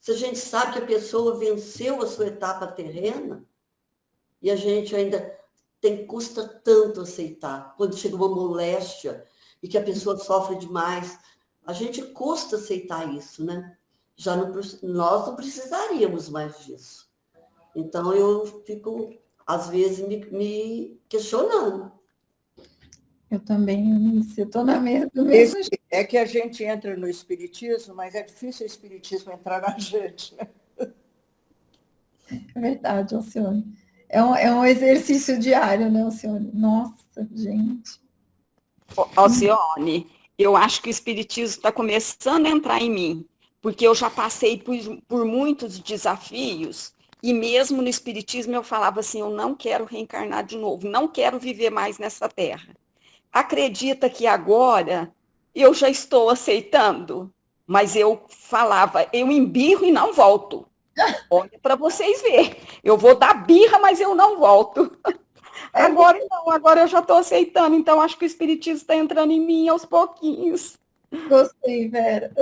Se a gente sabe que a pessoa venceu a sua etapa terrena e a gente ainda custa tanto aceitar. Quando chega uma moléstia e que a pessoa sofre demais, a gente custa aceitar isso, né? Nós não precisaríamos mais disso. Então, eu fico, às vezes, me questionando. Eu também, Eunice, eu estou do mesmo jeito. É que a gente entra no espiritismo, mas é difícil o espiritismo entrar na gente, né? É verdade, Alcione. É um exercício diário, né, Alcione? Nossa, gente. Alcione, eu acho que o espiritismo está começando a entrar em mim, porque eu já passei por muitos desafios, e mesmo no espiritismo eu falava assim, eu não quero reencarnar de novo, não quero viver mais nessa terra. Acredita que agora eu já estou aceitando, mas eu falava, eu embirro e não volto. Olha para vocês verem, eu vou dar birra, mas eu não volto. Agora não, agora eu já estou aceitando, então acho que o espiritismo está entrando em mim aos pouquinhos. Gostei, Vera.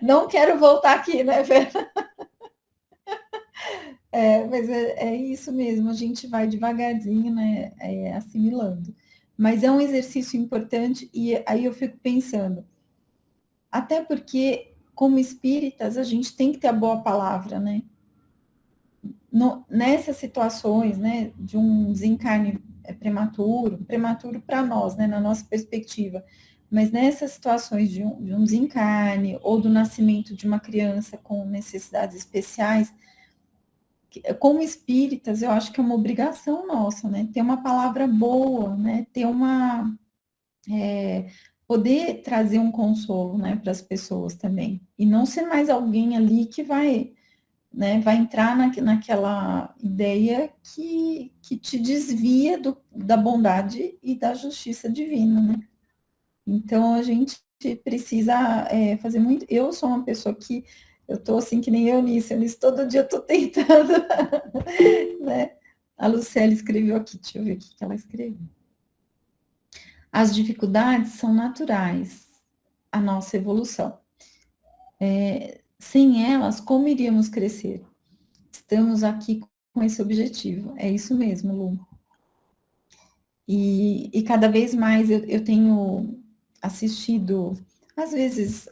Não quero voltar aqui, né, Vera? Mas é isso mesmo, a gente vai devagarzinho, né, assimilando. Mas é um exercício importante e aí eu fico pensando, até porque, como espíritas, a gente tem que ter a boa palavra, né? Nessas situações, né, de um desencarne prematuro para nós, né, na nossa perspectiva, mas nessas situações de um desencarne ou do nascimento de uma criança com necessidades especiais, como espíritas, eu acho que é uma obrigação nossa, né, ter uma palavra boa, né, ter poder trazer um consolo, né, para as pessoas também, e não ser mais alguém ali que vai entrar naquela ideia que te desvia da bondade e da justiça divina, né? Então, a gente precisa fazer muito. Eu sou uma pessoa que eu tô assim que nem Eunice todo dia eu tô tentando, né? A Lucélia escreveu aqui, deixa eu ver o que ela escreveu. As dificuldades são naturais à nossa evolução. Sem elas, como iríamos crescer? Estamos aqui com esse objetivo. É isso mesmo, Lu. E cada vez mais eu tenho assistido, às vezes,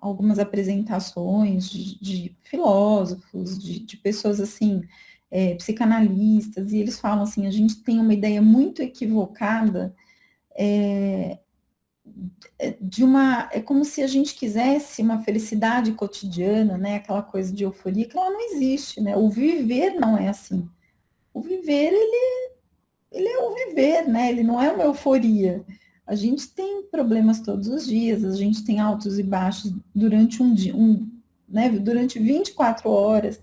algumas apresentações de filósofos, de pessoas assim, psicanalistas, e eles falam assim, a gente tem uma ideia muito equivocada é como se a gente quisesse uma felicidade cotidiana, né? Aquela coisa de euforia, que ela não existe, né? O viver não é assim. O viver, ele é o viver, né? Ele não é uma euforia. A gente tem problemas todos os dias, a gente tem altos e baixos durante um dia, né? Durante 24 horas.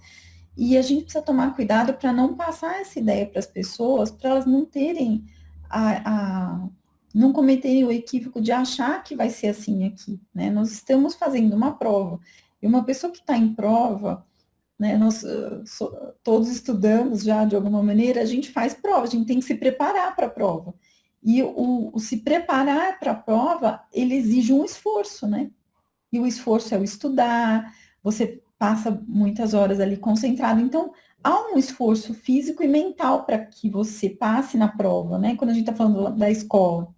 E a gente precisa tomar cuidado para não passar essa ideia para as pessoas, para elas não terem não cometerem o equívoco de achar que vai ser assim aqui, né? Nós estamos fazendo uma prova. E uma pessoa que está em prova, né? Nós todos estudamos já de alguma maneira, a gente faz prova, a gente tem que se preparar para a prova. E o se preparar para a prova, ele exige um esforço, né? E o esforço é o estudar, você passa muitas horas ali concentrado. Então, há um esforço físico e mental para que você passe na prova, né? Quando a gente está falando da escola.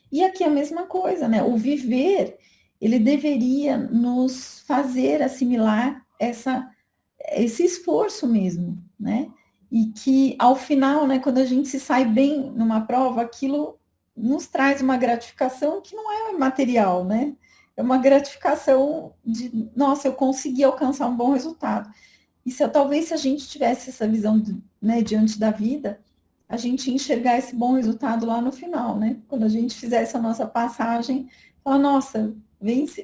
E aqui é a mesma coisa, né? O viver, ele deveria nos fazer assimilar esse esforço mesmo, né? E que, ao final, né, quando a gente se sai bem numa prova, aquilo nos traz uma gratificação que não é material, né? É uma gratificação de, nossa, eu consegui alcançar um bom resultado. E talvez se a gente tivesse essa visão, né, diante da vida, a gente enxergar esse bom resultado lá no final, né? Quando a gente fizesse a nossa passagem, falar, nossa,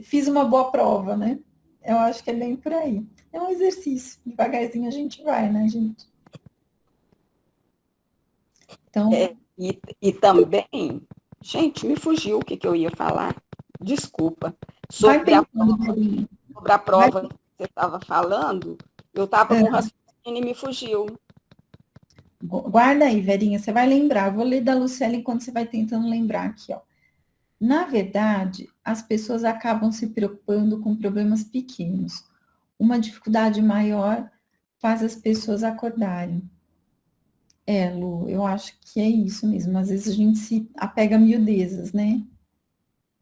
fiz uma boa prova, né? Eu acho que é bem por aí. É um exercício, devagarzinho a gente vai, né, gente? Então... E também, gente, me fugiu o que eu ia falar. Desculpa. Sobre a prova que você estava falando, eu estava com raciocínio e me fugiu. Guarda aí, Verinha, você vai lembrar. Eu vou ler da Lucélia enquanto você vai tentando lembrar aqui, ó. Na verdade, as pessoas acabam se preocupando com problemas pequenos. Uma dificuldade maior faz as pessoas acordarem. Lu, eu acho que é isso mesmo. Às vezes a gente se apega a miudezas, né?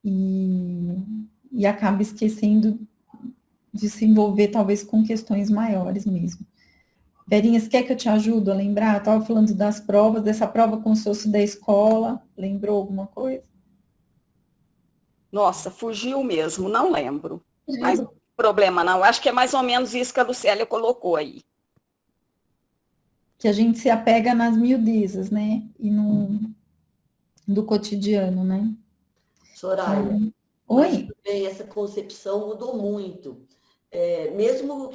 E acaba esquecendo de se envolver, talvez, com questões maiores mesmo. Verinha, você quer que eu te ajude a lembrar? Eu estava falando das provas, dessa prova consórcio da escola. Lembrou alguma coisa? Nossa, fugiu mesmo, não lembro. Mas não tem problema não, acho que é mais ou menos isso que a Lucélia colocou aí. Que a gente se apega nas miudezas, né? E do cotidiano, né? Soraya, Oi? Também essa concepção mudou muito. Mesmo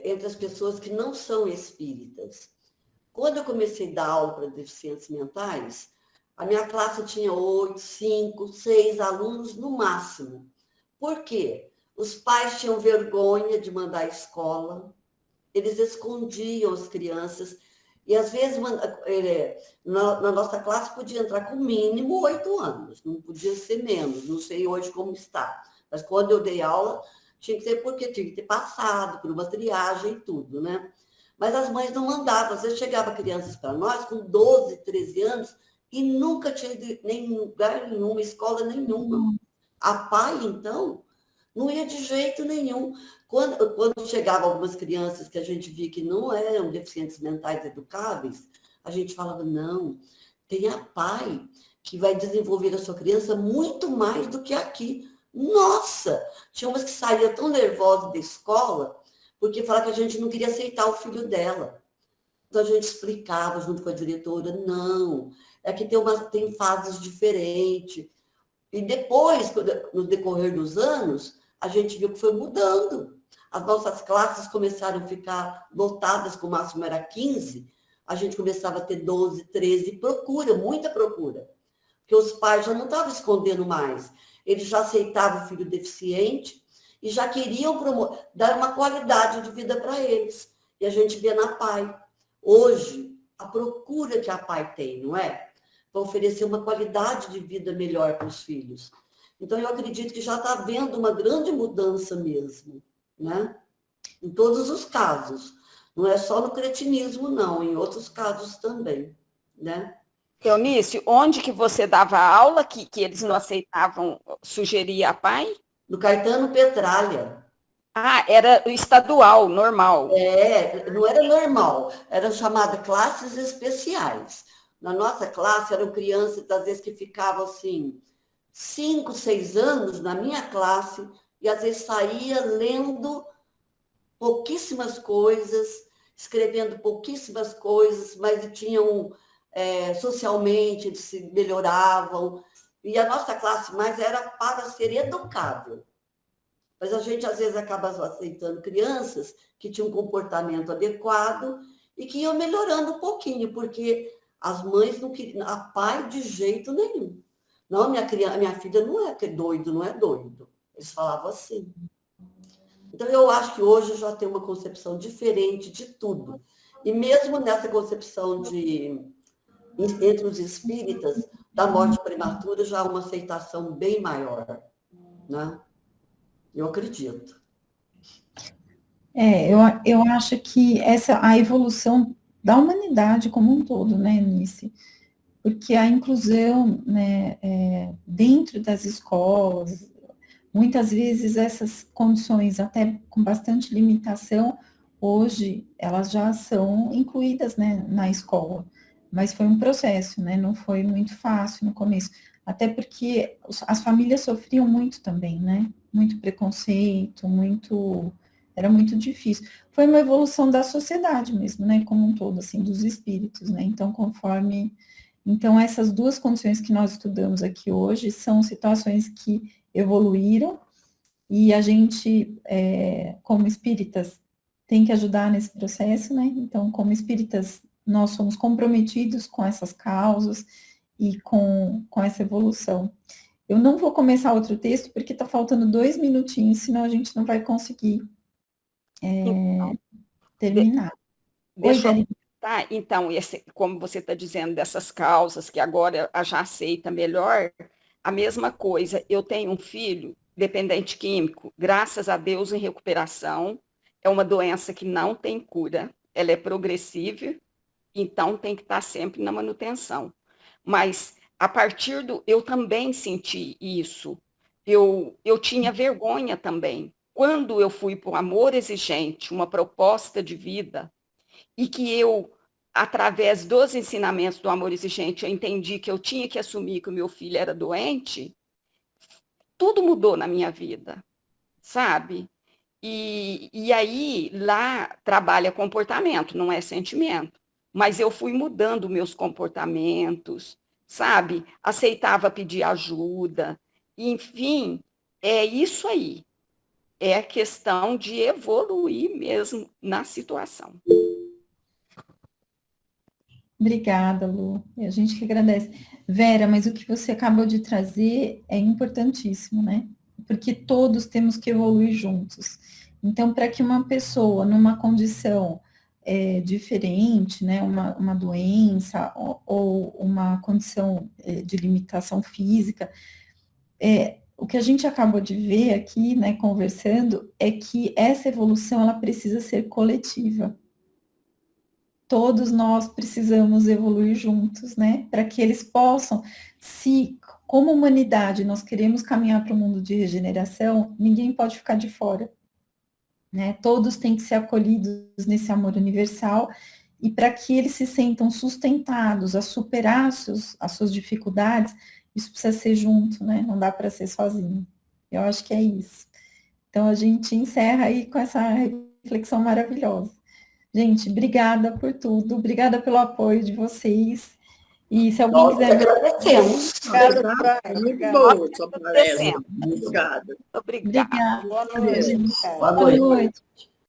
entre as pessoas que não são espíritas. Quando eu comecei a dar aula para deficientes mentais, a minha classe tinha 8, 5, 6 alunos no máximo. Por quê? Os pais tinham vergonha de mandar à escola, eles escondiam as crianças, e às vezes na nossa classe podia entrar com mínimo 8 anos, não podia ser menos, não sei hoje como está. Mas quando eu dei aula, tinha que ser porque tinha que ter passado por uma triagem e tudo, né? Mas as mães não mandavam, às vezes chegava crianças para nós com 12, 13 anos e nunca tinha ido em lugar nenhum, escola nenhuma. A pai, então, não ia de jeito nenhum. Quando chegavam algumas crianças que a gente via que não eram deficientes mentais educáveis, a gente falava, não, tem a pai que vai desenvolver a sua criança muito mais do que aqui. Nossa! Tinha umas que saíam tão nervosas da escola porque falavam que a gente não queria aceitar o filho dela. Então a gente explicava junto com a diretora, não, é que tem fases diferentes. E depois, no decorrer dos anos, a gente viu que foi mudando. As nossas classes começaram a ficar lotadas, que o máximo era 15, a gente começava a ter 12, 13, procura, muita procura. Porque os pais já não estavam escondendo mais. eles já aceitavam o filho deficiente e já queriam dar uma qualidade de vida para eles. E a gente vê na PAI. Hoje, a procura que a PAI tem, não é? Para oferecer uma qualidade de vida melhor para os filhos. Então, eu acredito que já está havendo uma grande mudança mesmo, né? Em todos os casos. Não é só no cretinismo, não, em outros casos também, né? Eunice, onde que você dava aula que eles não aceitavam sugerir a PAI? No Caetano Petralha. Ah, era estadual, normal. Não era normal, eram chamadas classes especiais. Na nossa classe eram crianças, às vezes, que ficavam assim, 5, 6 anos na minha classe, e às vezes saía lendo pouquíssimas coisas, escrevendo pouquíssimas coisas, mas tinham socialmente, eles se melhoravam. E a nossa classe mais era para ser educável. Mas a gente, às vezes, acaba aceitando crianças que tinham um comportamento adequado e que iam melhorando um pouquinho, porque as mães não queriam, a PAI de jeito nenhum. Não, minha filha não é doido, não é doido. Eles falavam assim. Então, eu acho que hoje já tem uma concepção diferente de tudo. E mesmo nessa concepção entre os espíritas, da morte prematura, já há uma aceitação bem maior, né? Eu acredito. Eu acho que a evolução da humanidade como um todo, né, Nice? Porque a inclusão, né, dentro das escolas, muitas vezes essas condições, até com bastante limitação, hoje elas já são incluídas, né, na escola. Mas foi um processo, né, não foi muito fácil no começo. Até porque as famílias sofriam muito também, né? Muito preconceito, era muito difícil. Foi uma evolução da sociedade mesmo, né? Como um todo, assim, dos espíritos, né? Então, essas duas condições que nós estudamos aqui hoje são situações que evoluíram e a gente, como espíritas, tem que ajudar nesse processo, né? Então, como espíritas, nós somos comprometidos com essas causas e com essa evolução. Eu não vou começar outro texto, porque está faltando 2 minutinhos, senão a gente não vai conseguir terminar. Deixa eu tá? Então, como você está dizendo dessas causas, que agora a já aceita melhor, a mesma coisa, eu tenho um filho dependente químico, graças a Deus em recuperação, é uma doença que não tem cura, ela é progressiva, então tem que estar sempre na manutenção. Mas a partir eu também senti isso. Eu tinha vergonha também. Quando eu fui para o amor exigente, uma proposta de vida, e que eu, através dos ensinamentos do amor exigente, eu entendi que eu tinha que assumir que o meu filho era doente, tudo mudou na minha vida, sabe? E aí, lá, trabalha comportamento, não é sentimento. Mas eu fui mudando meus comportamentos, sabe? Aceitava pedir ajuda. Enfim, é isso aí. É a questão de evoluir mesmo na situação. Obrigada, Lu. A gente que agradece. Vera, mas o que você acabou de trazer é importantíssimo, né? Porque todos temos que evoluir juntos. Então, para que uma pessoa, numa condição diferente, né, uma doença ou uma condição de limitação física, o que a gente acabou de ver aqui, né, conversando, é que essa evolução ela precisa ser coletiva. Todos nós precisamos evoluir juntos, né? Para que eles possam, se como humanidade nós queremos caminhar para o mundo de regeneração, ninguém pode ficar de fora, né? Todos têm que ser acolhidos nesse amor universal e para que eles se sentam sustentados a superar as suas dificuldades, isso precisa ser junto, né? Não dá para ser sozinho. Eu acho que é isso. Então a gente encerra aí com essa reflexão maravilhosa. Gente, obrigada por tudo, obrigada pelo apoio de vocês. E se alguém quiser... Agradecemos. Muito boa sua palestra. Obrigada. Obrigada. Boa noite. Boa noite.